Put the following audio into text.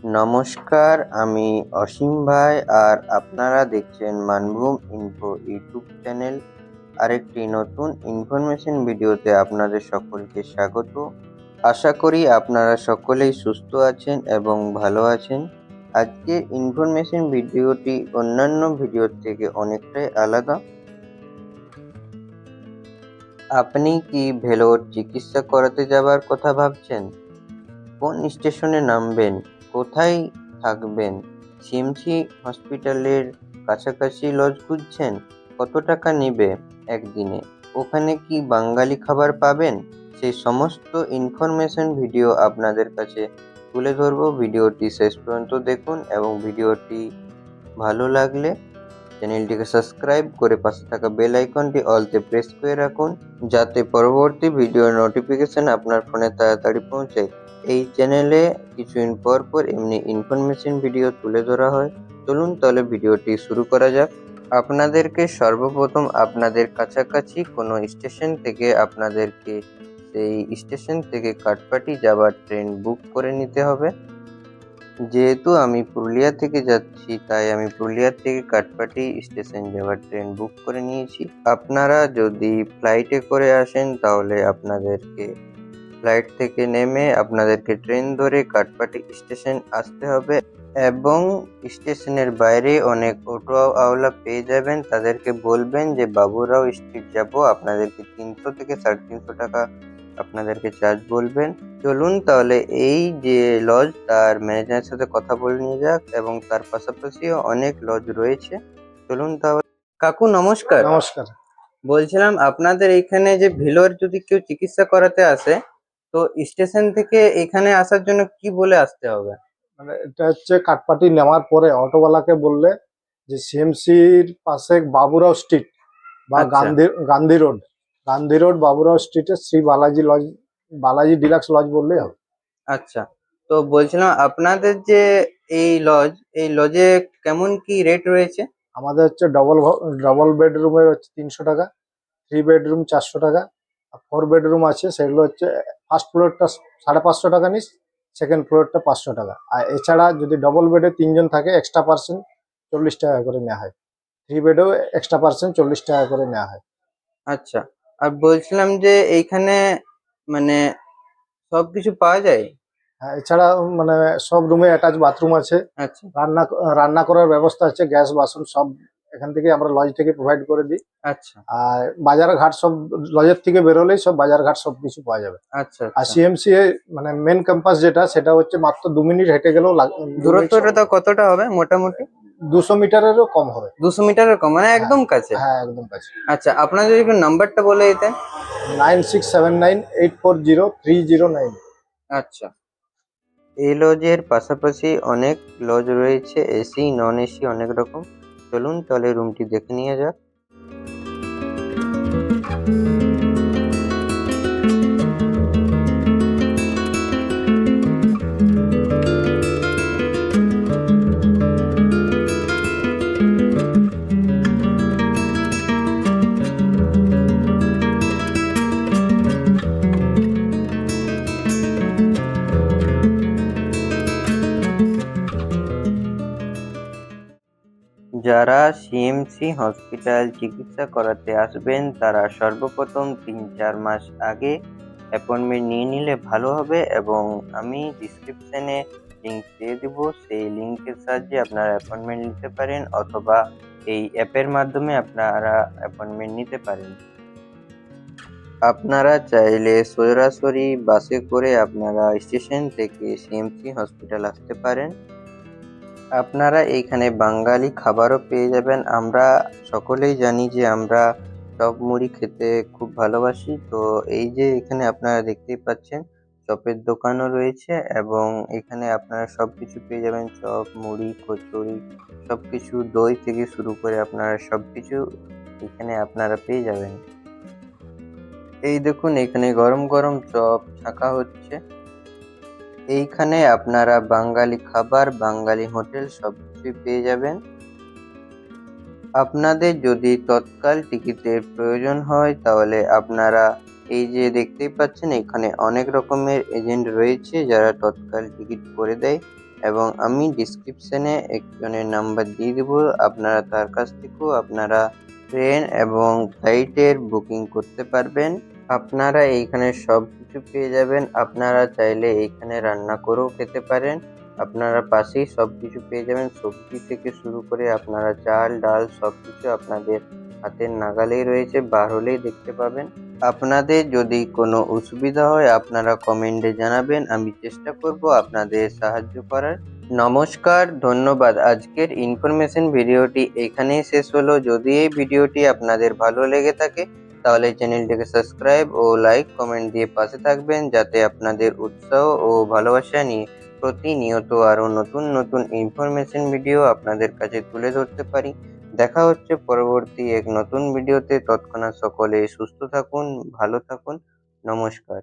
নমস্কার, আমি অসীম ভাই আর আপনারা দেখছেন মানভূম ইনফো ইউটিউব চ্যানেল। আরেকটি নতুন ইনফরমেশন ভিডিওতে আপনাদের সকলকে স্বাগত। আশা করি আপনারা সকলেই সুস্থ আছেন এবং ভালো আছেন। আজকের ইনফরমেশন ভিডিওটি অন্যান্য ভিডিওর থেকে অনেকটাই আলাদা। আপনি কি ভেলোর চিকিৎসা করাতে যাবার কথা ভাবছেন? কোন স্টেশনে নামবেন, কোথায় থাকবেন, সিএমসি হসপিটালের কাছাকাছি লজ খুঁজছেন, কত টাকা নেবে একদিনে, ওখানে কি বাঙালি খাবার পাবেন, সেই সমস্ত ইনফরমেশন ভিডিও আপনাদের কাছে তুলে ধরবো। ভিডিওটি শেষ পর্যন্ত দেখুন এবং ভিডিওটি ভালো লাগলে চ্যানেলটিকে সাবস্ক্রাইব করে পাশে থাকা বেল আইকনটি অলতে প্রেস করে রাখুন, যাতে পরবর্তী ভিডিওর নোটিফিকেশন আপনার ফোনে তাড়াতাড়ি পৌঁছায়। এই চ্যানেলে কিছুদিন পর পর এমনি ইনফরমেশন ভিডিও তুলে ধরা হয়। চলুন তাহলে ভিডিওটি শুরু করা যাক। আপনাদেরকে সর্বপ্রথম আপনাদের কাছাকাছি কোনো স্টেশন থেকে আপনাদেরকে সেই স্টেশন থেকে কাটপাটি যাওয়ার ট্রেন বুক করে নিতে হবে। যেহেতু আমি পুরুলিয়া থেকে যাচ্ছি, তাই আমি পুরুলিয়া থেকে কাটপাটি স্টেশন যাওয়ার ট্রেন বুক করে নিয়েছি। আপনারা যদি ফ্লাইটে করে আসেন তাহলে আপনাদেরকে ফ্লাইট থেকে নেমে আপনাদেরকে ট্রেন ধরে কাটপাটি স্টেশন আসতে হবে এবং স্টেশনের বাইরে অনেক অটো আওলা পেয়ে যাবেন। তাদেরকে বলবেন যে বাবুরাও স্ট্রিট যাব, আপনাদেরকে 300 থেকে 350 টাকা আপনাদেরকে চার্জ বলবেন। চলুন তাহলে এই যে লজ তার ম্যানেজারের সাথে কথা বলে নিয়ে যাক এবং তার পাশাপাশিও অনেক লজ রয়েছে। চলুন তাহলে। কাকু নমস্কার। নমস্কার। বলছিলাম আপনাদের এইখানে যে ভেলোর যদি কেউ চিকিৎসা করাতে আসে, তো স্টেশন থেকে এখানে আসার জন্য কি বলে আসতে হবে? মানে এটা হচ্ছে কাটপাটি নেওয়ার পরে অটোওয়ালাকে বললে যে সিএমসির পাশে বাবুরাও স্ট্রিট বা আচ্ছা গান্ধী রোড বাবুরাও স্ট্রিটে Shri Balaji lodge, Balaji deluxe lodge বললেই হবে। আচ্ছা, তো বলছিলাম আপনাদের যে এই লজে কেমন কি রেট রয়েছে? আমাদের হচ্ছে ডবল বেডরুমের হচ্ছে 300 টাকা, 3 বেডরুম 400 টাকা, আর 4 বেডরুম আছে সেগুলো হচ্ছে ফার্স্ট ফ্লোরটা 550 টাকা নিস, সেকেন্ড ফ্লোরটা 500 টাকা। আর এছাড়া যদি ডবল বেডে 3জন থাকে এক্সট্রা পার্সেন্ট 40 টাকা করে নেওয়া হয়। 3 বেডেও এক্সট্রা পার্সেন্ট 40 টাকা করে নেওয়া হয়। আচ্ছা, আর বলছিলাম যে এইখানে মানে সবকিছু পাওয়া যায়? হ্যাঁ, এছাড়া মানে সব রুমে অ্যাটাচ বাথরুম আছে, আচ্ছা রান্না রান্না করার ব্যবস্থা আছে, গ্যাস বাসন সব এখান থেকে আমরা লজ থেকে প্রোভাইড করে দিই। আচ্ছা আর বাজার ঘাট সব লজের থেকে বেরোলেই সব বাজার ঘাট সব কিছু পাওয়া যাবে। আচ্ছা আর আচ্ছা, সিএমসি মানে মেন ক্যাম্পাস যেটা, সেটা হচ্ছে মাত্র 2 মিনিট হেঁটে গেলেও 2 মিনিট দূরত্বটা তো কতটা হবে মোটামুটি? 200 মিটারেরও কম হবে। 200 মিটারের কম, মানে হ্যাঁ, একদম কাছে? হ্যাঁ, একদম কাছে। আচ্ছা, আপনার যদি একটু নাম্বারটা বলে দিতেন। 9679840309। আচ্ছা, এই লজের পাশাপাশি অনেক লজ রয়েছে, এসি নন এসি অনেক রকম। চলুন তাহলে রুমটি দেখে নিয়ে যাক। যারা সিএমসি হসপিটাল চিকিৎসা করাতে আসবেন তারা সর্বপ্রথম 3-4 মাস আগে অ্যাপয়েন্টমেন্ট নিয়ে নিলে ভালো হবে এবং আমি ডিসক্রিপশনে লিঙ্ক দিয়ে দেবো। সেই লিঙ্কের সাহায্যে আপনারা অ্যাপয়েন্টমেন্ট নিতে পারেন অথবা এই অ্যাপের মাধ্যমে আপনারা অ্যাপয়েন্টমেন্ট নিতে পারেন। আপনারা চাইলে সরাসরি বাসে করে আপনারা স্টেশন থেকে সিএমসি হসপিটাল আসতে পারেন। আপনারা এইখানে বাঙালি খাবারও পেয়ে যাবেন। আমরা সকলেই জানি যে আমরা চপ মুড়ি খেতে খুব ভালোবাসি। তো এই যে এখানে আপনারা দেখতেই পাচ্ছেন চপের দোকানও রয়েছে এবং এখানে আপনারা সবকিছু পেয়ে যাবেন, চপ মুড়ি কচুরি সবকিছু, দই থেকে শুরু করে আপনারা সবকিছু এখানে আপনারা পেয়ে যাবেন। এই দেখুন এখানে গরম গরম চপ ছাঁকা হচ্ছে। এইখানে আপনারা বাঙালি খাবার, বাঙালি হোটেল সবকিছুই পেয়ে যাবেন। আপনাদের যদি তৎকাল টিকিটের প্রয়োজন হয় তাহলে আপনারা এই যে দেখতেই পাচ্ছেন এখানে অনেক রকমের এজেন্ট রয়েছে যারা তৎকাল টিকিট করে দেয়, এবং আমি ডিসক্রিপশনে একজনের নাম্বার দিয়ে দেবো, আপনারা তার কাছ থেকেও আপনারা ট্রেন এবং ফ্লাইটের বুকিং করতে পারবেন। আপনারা এইখানে সবকিছু পেয়ে যাবেন, আপনারা চাইলে এইখানে রান্না করেও খেতে পারেন। আপনারা পাশেই সবকিছু পেয়ে যাবেন, সবজি থেকে শুরু করে আপনারা চাল ডাল সবকিছু আপনাদের হাতের নাগালেই রয়েছে, বার হলেই দেখতে পাবেন। আপনাদের যদি কোনো অসুবিধা হয় আপনারা কমেন্টে জানাবেন, আমি চেষ্টা করব আপনাদের সাহায্য করার। নমস্কার, ধন্যবাদ। আজকের ইনফরমেশন ভিডিওটি এখানেই শেষ হলো। যদি এই ভিডিওটি আপনাদের ভালো লেগে থাকে তাহলে চ্যানেলটিকে সাবস্ক্রাইব ও লাইক কমেন্ট দিয়ে পাশে থাকবেন, যাতে আপনাদের উৎসাহ ও ভালোবাসা নিয়ে প্রতিনিয়ত আরও নতুন নতুন ইনফরমেশন ভিডিও আপনাদের কাছে তুলে ধরতে পারি। দেখা হচ্ছে পরবর্তী এক নতুন ভিডিওতে। তৎক্ষণাৎ সকলে সুস্থ থাকুন, ভালো থাকুন। নমস্কার।